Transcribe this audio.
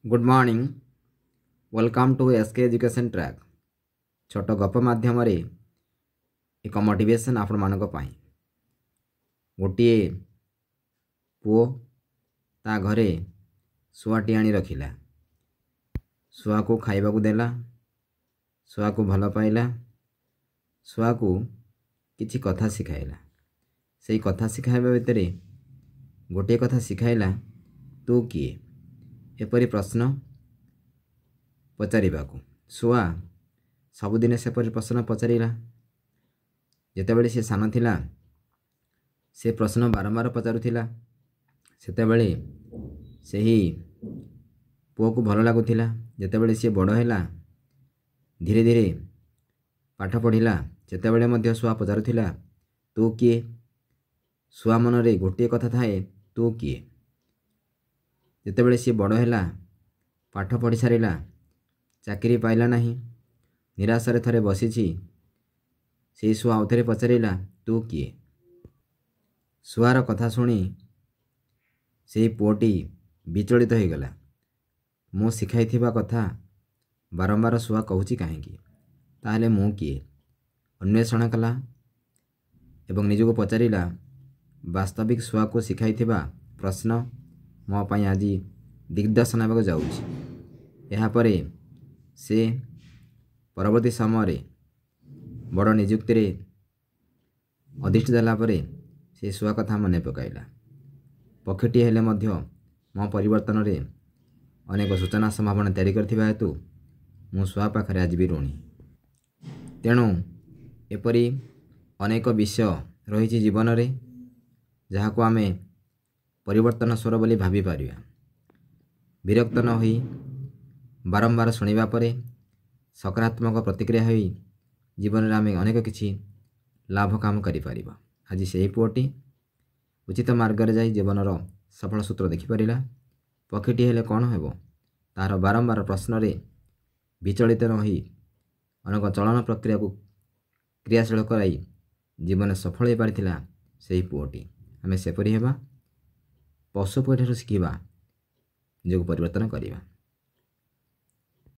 Good morning welcome to SK education track छोट गप माध्यम एक मोटिवेशन आपण मानक पाई गोटे पुओ ता घरे शुआटी आनी रखिला। शुआ को खाइबा को देला, शुआ को भल पाइला, शुआ को किछि कथा सिखाइला। सेई कथा सिखाइबा भितरे गोटे कथा सिखाइला तू किए एपरी प्रश्न पचारिबाकू। शुआ सबुदिने सेपरी प्रश्न पचारिला। जेतेबेले से सान थिला से प्रश्न बारंबार पचारुथिला। सेतेबेले सेही पुओ को भल लागुथिला। जेतेबेले से बड़ हैला धीरे धीरे पाठ पढ़िला सेतेबेले मध्य शुआ पचारुथिला तू किए। शुआ मनरे गोटे कथा थाए तू किए। जेतेबेले सी बड़ हैला पाठ पढ़ी सारिला चाकरी पाइला नहीं निराशरे थरे बसीछि से शुआ आउथरे पचारिला तू किए। शुआर कथा शुणी से पुओटी विचलित हो गला। मु शिखाइथिबा कथा बारंबार शुआ कहूछि काहेकि ताहले मु किए। अन्वेषण कला एवं निजको पचारिला वास्तविक शुआ को शिखाइथिबा प्रश्न मो पाई आज दिग्दर्शन हेबाक जाउछि। एहा परे से परवर्ती समय बड़ निजुक्ति रे अधिष्ठित होला परे से शुआ कथा मने पकाइला। पक्षीटी हेले मध्य मो परिवर्तन रे अनेक सूचना संभावना तैयारी करथिबा हेतु मु शुआ पाखरे आज भी ऋणी। तेणु एपरी अनेक विषय रही जीवन रे जहाको आमे परिवर्तन स्वर बोली भाभी पारिबा। विरक्त न होई बारंबार शुणिबा परे सकारात्मक प्रतिक्रिया होई जीवन रे आमे अनेक किछि लाभ काम करि पारिबा। आज सेही पुओटी उचित मार्ग रे जाई जीवनर सफल सूत्र देखि पारिला। पक्षीटी हेले कौन हेबो तार बारंबार प्रश्न रे विचलित न होई अनेक चलन प्रक्रिया को क्रियाशील कराई जीवन सफल हो पारिथिला सेही पुओटी। आमे सेपरि हेबा पशु पक्षी ठारू शिखिबा जो परिवर्तन करिबा।